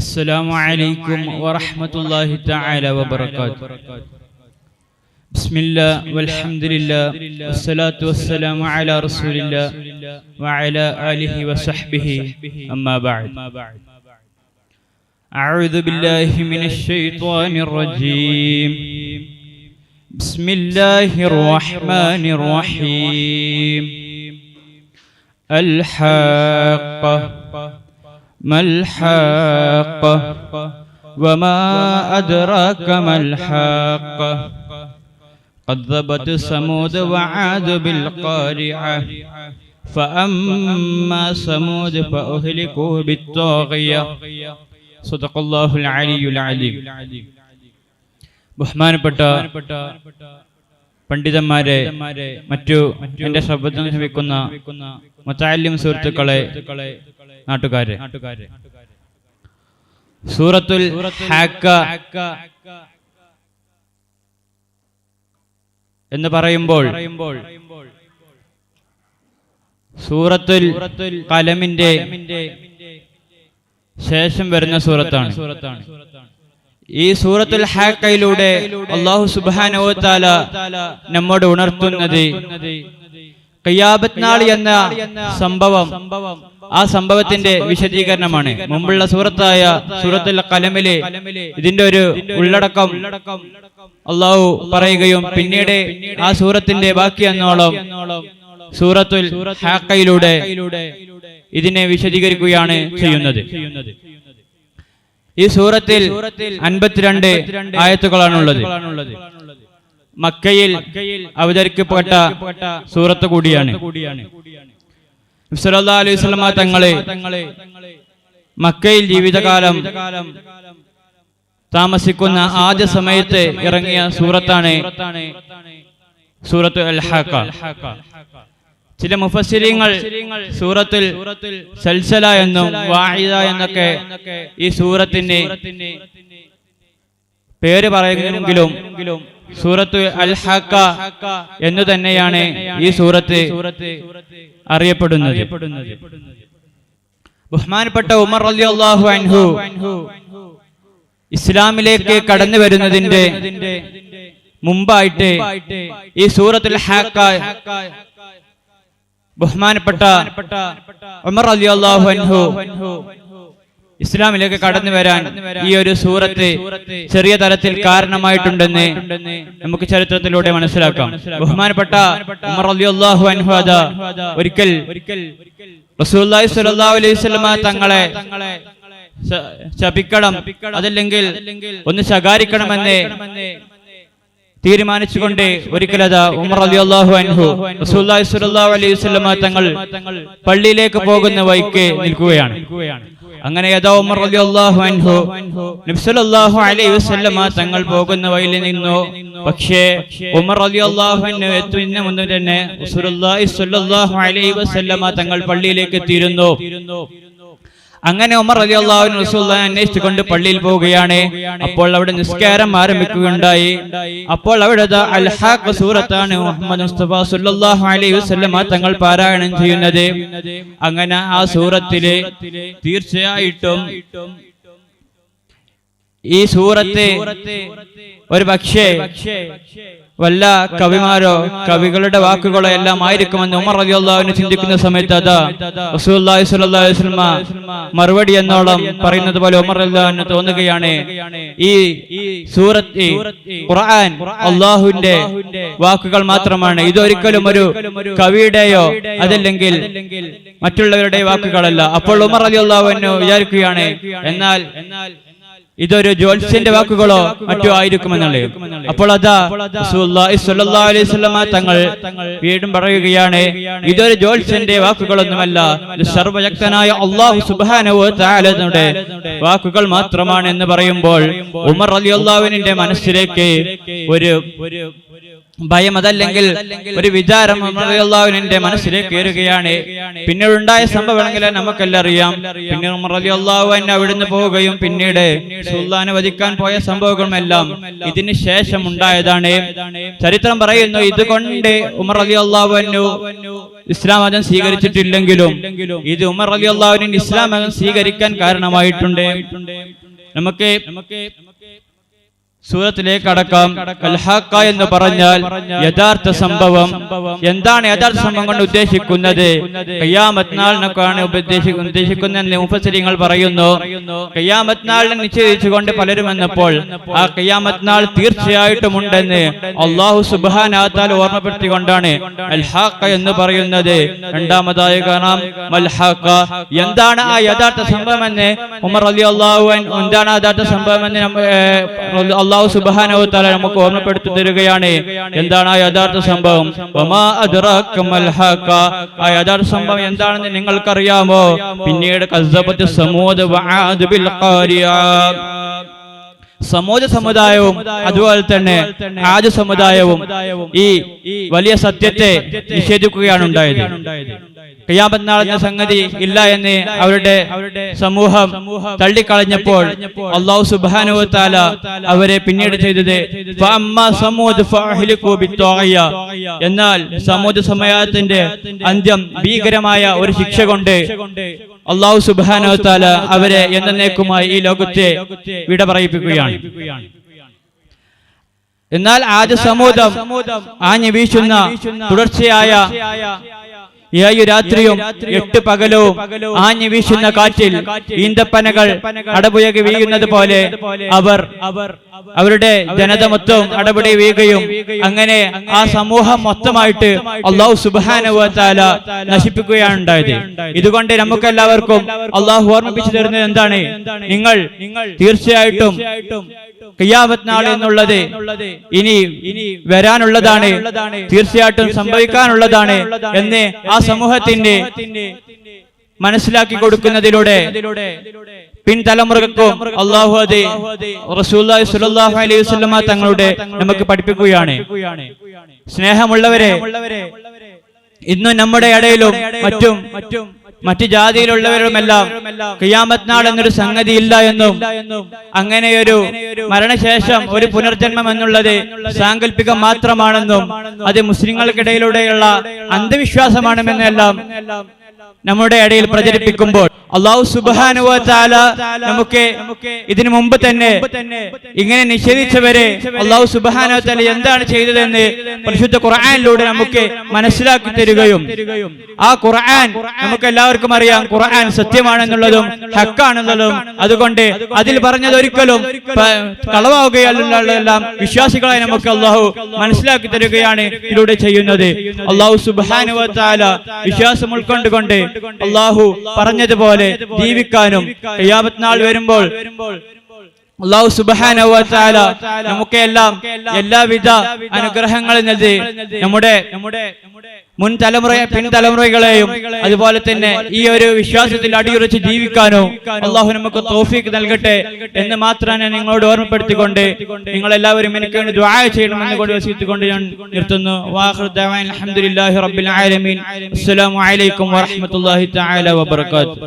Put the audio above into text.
السلام عليكم ورحمة الله تعالى وبركاته. بسم الله والحمد لله والصلاة والسلام على رسول الله وعلى آله وصحبه أما بعد. أعوذ بالله من الشيطان الرجيم. بسم الله الرحمن الرحيم. الحاقة ما الحاقة وما أدراك ما الحاقة كذبت ثمود وعاد بالقارعة فأما ثمود فأهلكوا بالطاغية صدق الله العلي العليم. ബഹുമാനപ്പെട്ട പണ്ഡിതന്മാരെ, മറ്റു എന്റെ ശബ്ദം ശ്രമിക്കുന്ന മുതഅല്ലിം സുഹൃത്തുക്കളെ, നാട്ടുകാരെ, സൂറത്തുൽ ഹാക്ക എന്ന് പറയുമ്പോൾ സൂറത്തുൽ ഖലമിന്റെ ശേഷം വരുന്ന സൂറത്താണ്. ഈ സൂറത്തുൽ ഹാക്കയിലൂടെ അല്ലാഹു സുബ്ഹാനഹു വ തആല നമ്മോട് ഉണർത്തുന്നത് ഖിയാമത്ത് നാൾ എന്ന സംഭവം, ആ സംഭവത്തിന്റെ വിശദീകരണമാണ്. മുമ്പുള്ള സൂറത്തായ സൂറത്തുൽ ഖലമിലെ ഇതിന്റെ ഒരു ഉള്ളടക്കം അല്ലാഹു പറയുകയും പിന്നീട് ആ സൂറത്തിന്റെ ബാക്കി എന്നോളം സൂറത്തുൽ ഹാക്കയിലൂടെ ഇതിനെ വിശദീകരിക്കുകയാണ് ചെയ്യുന്നത്. ഈ സൂറത്തിൽ 52 ആയത്തുകളാണുള്ളത്. മക്കയിൽ അവതരിക്കപ്പെട്ട സൂറത്ത് കൂടിയാണ്. സല്ലല്ലാഹു അലൈഹി വസല്ലം തങ്ങളെ മക്കയിൽ ജീവിതകാലം താമസിക്കുന്ന ആദ്യ സമയത്ത് ഇറങ്ങിയ സൂറത്താണ് സൂറത്തുൽ അൽ-ഹാക്ക. ചില മുഫസ്സിരീങ്ങൾ സൂറത്തുൽ സൽസല എന്നും വാഇദ എന്നൊക്കെ ഈ സൂറത്തിന് പേര് പറയുമെങ്കിലും സൂറത്തുൽ അൽ-ഹാക്ക എന്നു തന്നെയാണ് ഈ സൂറത്ത് അറിയപ്പെടുന്നത്. ബഹുമാനപ്പെട്ട ഉമർ റളിയല്ലാഹു അൻഹു ഇസ്ലാമിലേക്ക് കടന്നു വരുന്നതിന്റെ മുമ്പായിട്ട് ഈ സൂറത്തുൽ ഹാക്ക ബഹുമാനപ്പെട്ട ഉമർ റളിയല്ലാഹു അൻഹു ഇസ്ലാമിലേക്ക് കടന്നു വരാൻ ഈ ഒരു സൂറത്ത് ചെറിയ തരത്തിൽ കാരണമായിട്ടുണ്ടെന്ന് നമുക്ക് ചരിത്രത്തിലൂടെ മനസ്സിലാക്കാം. ബഹുമാനപ്പെട്ട ഉമർ റളിയല്ലാഹു അൻഹു ഒരിക്കൽ റസൂലുള്ളാഹി സ്വല്ലല്ലാഹു അലൈഹി വസല്ലം തങ്ങളെ ശപിക്കണം, അതല്ലെങ്കിൽ ഒന്ന് ശകാരിക്കണമെന്ന് തീരുമാനിച്ചുകൊണ്ട് ഒരിക്കലതാ ഉമർ റളിയല്ലാഹു അൻഹു റസൂലുള്ളാഹി സ്വല്ലല്ലാഹു അലൈഹി വസല്ലം തങ്ങൾ പള്ളിയിലേക്ക് പോകുന്ന വഴിക്ക് നിൽക്കുകയാണ്. അങ്ങനെ യഥാ ഉമർ റളിയല്ലാഹു അൻഹു നബി സല്ലല്ലാഹു അലൈഹി വസല്ലം തങ്ങൾ പോകുന്ന വഴിയിൽ നിന്നു. പക്ഷേ ഉമർ റളിയല്ലാഹു അൻഹു എത്തുന്നതിന് മുൻപ് തന്നെ റസൂലുള്ളാഹി സ്വല്ലല്ലാഹു അലൈഹി വസല്ലം തങ്ങൾ പള്ളിയിലേക്ക് എത്തിയിരുന്നു. അങ്ങനെ ഉമർ റളിയല്ലാഹു അൻഹു റസൂലുള്ളാഹിനെ അന്വേഷിച്ചുകൊണ്ട് പള്ളിയിൽ പോവുകയാണ്. അപ്പോൾ അവിടെ നിസ്കാരം ആരംഭിക്കുകയുണ്ടായി. അപ്പോൾ അവിടെ അൽ-ഹാക്ക സൂറത്താണ് മുഹമ്മദ് മുസ്തഫ സ്വല്ലല്ലാഹു അലൈഹി വസല്ലം തങ്ങൾ പാരായണം ചെയ്യുന്നത്. അങ്ങനെ ആ സൂറത്തില് തീർച്ചയായിട്ടും ഈ സൂറത്ത് ഒരു പക്ഷേ വല്ല കവിമാരോ കവികളുടെ വാക്കുകളോ എല്ലാം ആയിരിക്കുമെന്ന് ഉമർ റളിയല്ലാഹു അൻഹു ചിന്തിക്കുന്ന സമയത്ത് അതാ റസൂലുള്ളാഹി സ്വല്ലല്ലാഹു അലൈഹി വസല്ലം മറുപടി എന്നോളം പറയുന്നത് പോലെ ഉമർ റളിയല്ലാഹു അൻഹു തോന്നുകയാണ്, ഈ സൂറത്ത് ഖുർആൻ അല്ലാഹുവിന്റെ വാക്കുകൾ മാത്രമാണ്, ഇതൊരിക്കലും ഒരു കവിയുടെയോ അതല്ലെങ്കിൽ മറ്റുള്ളവരുടെ വാക്കുകളല്ല. അപ്പോൾ ഉമർ റളിയല്ലാഹു അൻഹു വിചാരിക്കുകയാണ്, എന്നാൽ ഇതൊരു ജ്യോത്സ്യന്റെ വാക്കുകളോ മറ്റോ ആയിരിക്കുമെന്നുള്ളത്. അപ്പോൾ അതാ റസൂലുള്ളാഹി സ്വല്ലല്ലാഹു അലൈഹി വസല്ലം തങ്ങൾ വീണ്ടും പറയുകയാണ്, ഇതൊരു ജ്യോത്സ്യന്റെ വാക്കുകളൊന്നുമല്ല, ഇത് സർവശക്തനായ അല്ലാഹു സുബ്ഹാനഹു വ തആലയുടെ വാക്കുകൾ മാത്രമാണ് എന്ന് പറയുമ്പോൾ ഉമർ റളിയല്ലാഹു അൻഹുവിന്റെ മനസ്സിലേക്ക് ഒരു ഭയം അതല്ലെങ്കിൽ ഒരു വിചാരം ഉമർ റളിയല്ലാഹു അൻഹുവിന്റെ മനസ്സിലേക്ക് കയറുകയാണ്. പിന്നീട് ഉണ്ടായ സംഭവങ്ങൾ നമുക്കെല്ലാം അറിയാം. പിന്നെ ഉമർ റളിയല്ലാഹു അൻഹു അവിടുന്ന് പോവുകയും പിന്നീട് സുൽത്താനെ വധിക്കാൻ പോയ സംഭവങ്ങളുമെല്ലാം ഇതിന് ശേഷം ഉണ്ടായതാണ്. ചരിത്രം പറയുന്നു, ഇതുകൊണ്ട് ഉമർ റളിയല്ലാഹു അൻഹു ഇസ്ലാം മതം സ്വീകരിച്ചിട്ടില്ലെങ്കിലും ഇത് ഉമർ റളിയല്ലാഹു അൻഹു ഇസ്ലാം മതം സ്വീകരിക്കാൻ കാരണമായിട്ടുണ്ട്. നമുക്ക് സൂറത്തിലേക്ക് കടക്കാം. അൽ-ഹഖ എന്ന് പറഞ്ഞാൽ യഥാർത്ഥ സംഭവം. എന്താണ് യഥാർത്ഥ സംഭവം കൊണ്ട് ഉദ്ദേശിക്കുന്നത്? ഖിയാമത്ത് നാളിനൊക്കെയാണ് ഉദ്ദേശിക്കുന്നതെന്ന് മുഫസ്സിരീങ്ങൾ പറയുന്നു. ഖിയാമത്ത് നാളിനെ നിശ്ചയിച്ചുകൊണ്ട് പലരും വന്നപ്പോൾ ആ ഖിയാമത്ത് നാൾ തീർച്ചയായിട്ടും ഉണ്ടെന്ന് അല്ലാഹു സുബ്ഹാനഹു വ തആല ഓർമ്മപ്പെടുത്തിക്കൊണ്ടാണ് അൽ-ഹഖ എന്ന് പറയുന്നത്. രണ്ടാമതായി കാണാം അൽ-ഹഖ, എന്താണ് ആ യഥാർത്ഥ സംഭവം എന്ന് ഉമർ റളിയല്ലാഹു അൻഹു എന്താണ് യഥാർത്ഥ സംഭവം എന്ന് അല്ലാഹു സുബ്ഹാനഹു വ തആല നമുക്ക് ഓർമ്മപ്പെടുത്തി തരികയാണ്. എന്താണ് ആ യഥാർത്ഥ സംഭവം? വമാ അദ്റാക മൽ ഹഖ, ആ യഥാർത്ഥ സംഭവം എന്താണെന്ന് നിങ്ങൾക്കറിയാമോ? പിന്നീട് കസ്സബത്ത് സമൂദ് വആദ് ബിൽ ഖാരിയ, സമൂദ് സമുദായവും അതുപോലെ തന്നെ ആദ് സമുദായവും ഈ വലിയ സത്യത്തെ നിഷേധിക്കുകയാണ് ഉണ്ടായത്. ഖിയാമത്ത് നാളിന്റെ സംഗതി ഇല്ല എന്ന് അവരുടെ സമൂഹം തള്ളിക്കളഞ്ഞപ്പോൾ അല്ലാഹു സുബ്ഹാനഹു വ തആല അവരെ പിന്നീട് ചെയ്തത് ഫഅമ്മാ സമൂദ് ഫഅഹ്ലികൂ ബിത്വാഗിയ, എന്നാൽ സമൂദ് സമൂഹത്തിന്റെ അന്ത്യം ഭീകരമായ ഒരു ശിക്ഷ കൊണ്ട് അല്ലാഹു സുബ്ഹാനഹു വ തആല അവരെ എന്നേക്കുമായി ഈ ലോകത്തെ വിട പറയിപ്പിക്കുകയാണ്. എന്നാൽ ആദ്യ സമൂഹം ആഞ്ഞു വീശുന്ന തുടർച്ചയായ 7 രാത്രിയും 8 പകലവും ആഞ്ഞു വീശുന്ന കാറ്റിൽ ഈന്തപ്പനകൾ അടപുയകി വീഴുന്നത് പോലെ അവരുടെ ജനത മൊത്തം അടപടി വീഴുകയും അങ്ങനെ ആ സമൂഹം മൊത്തമായിട്ട് അല്ലാഹു സുബ്ഹാനഹു വ തആല നശിപ്പിക്കുകയാണ് ഉണ്ടായത്. ഇതുകൊണ്ട് നമുക്കെല്ലാവർക്കും അല്ലാഹു ഓർമ്മിപ്പിച്ചു തരുന്നത് എന്താണ്? നിങ്ങൾ തീർച്ചയായിട്ടും ഖിയാമത്ത് നാൾ എന്നുള്ളത് ഇനി വരാനുള്ളതാണ്, തീർച്ചയായിട്ടും സംഭവിക്കാനുള്ളതാണ് എന്ന് ആ സമൂഹത്തിന്റെ മനസ്സിലാക്കി കൊടുക്കുന്നതിലൂടെ പിൻതലമുറകൾക്കും അല്ലാഹു അത് റസൂലുള്ളാഹി സ്വല്ലല്ലാഹു അലൈഹി വസല്ലമ തങ്ങളുടെ നമുക്ക് പഠിപ്പിക്കുകയാണ്. സ്നേഹമുള്ളവരെ, ഇന്നും നമ്മുടെ ഇടയിലും മറ്റു ജാതിയിലുള്ളവരുമെല്ലാം ഖിയാമത്ത് നാൾ എന്നൊരു സംഗതി ഇല്ല എന്നും അങ്ങനെയൊരു മരണശേഷം ഒരു പുനർജന്മം എന്നുള്ളത് സാങ്കല്പികം മാത്രമാണെന്നും അത് മുസ്ലിങ്ങൾക്കിടയിലൂടെയുള്ള അന്ധവിശ്വാസമാണെന്നെല്ലാം നമ്മുടെ ഇടയിൽ പ്രചരിപ്പിക്കുമ്പോൾ അല്ലാഹു സുബ്ഹാനഹു വ തആല നമുക്ക് ഇതിനു മുമ്പ് തന്നെ ഇങ്ങനെ നിഷേധിച്ചവരെ അല്ലാഹു സുബ്ഹാനഹു വ തആല എന്താണ് ചെയ്തതെന്ന് പരിശുദ്ധ ഖുർആനിലൂടെ നമുക്ക് മനസ്സിലാക്കി തരികയും ആ ഖുർആൻ നമുക്ക് എല്ലാവർക്കും അറിയാം ഖുർആൻ സത്യമാണെന്നുള്ളതും ഹക്കാണെന്നുള്ളതും, അതുകൊണ്ട് അതിൽ പറഞ്ഞത് ഒരിക്കലും കളവാവുകയല്ലെല്ലാം വിശ്വാസികളായി നമുക്ക് അല്ലാഹു മനസ്സിലാക്കി തരികയാണ് ഇതിലൂടെ ചെയ്യുന്നത്. അല്ലാഹു സുബ്ഹാനഹു വ തആല വിശ്വാസം ഉൾക്കൊണ്ടുകൊണ്ട് അല്ലാഹു പറഞ്ഞതുപോലെ ജീവിക്കാനും ഖിയാമത്ത് നാൾ വരുമ്പോൾ അല്ലാഹു സുബ്ഹാനഹു വ തആല നമുക്കെല്ലാം എല്ലാവിധ അനുഗ്രഹങ്ങളും നൽകി നമ്മുടെ പിൻതലമുറകളെയും അതുപോലെ തന്നെ ഈ ഒരു വിശ്വാസത്തിൽ അടിയുറച്ച് ജീവിക്കാനോ അല്ലാഹു നമുക്ക് തൗഫീഖ് നൽകട്ടെ എന്ന് മാത്രം ഞാൻ നിങ്ങളോട് ഓർമ്മപ്പെടുത്തിക്കൊണ്ട് നിങ്ങൾ എല്ലാവരും എനിക്ക് വേണ്ടി ദുആ ചെയ്യണമെന്ന് കൊണ്ട് വസിയത്തുകൊണ്ട് ഞാൻ നിർത്തുന്നു. വാഖിറു ദഅവാന അൽഹംദുലില്ലാഹി റബ്ബിൽ ആലമീൻ. അസ്സലാമു അലൈക്കും വറഹ്മത്തുള്ളാഹി തആല വബറകാതുഹു.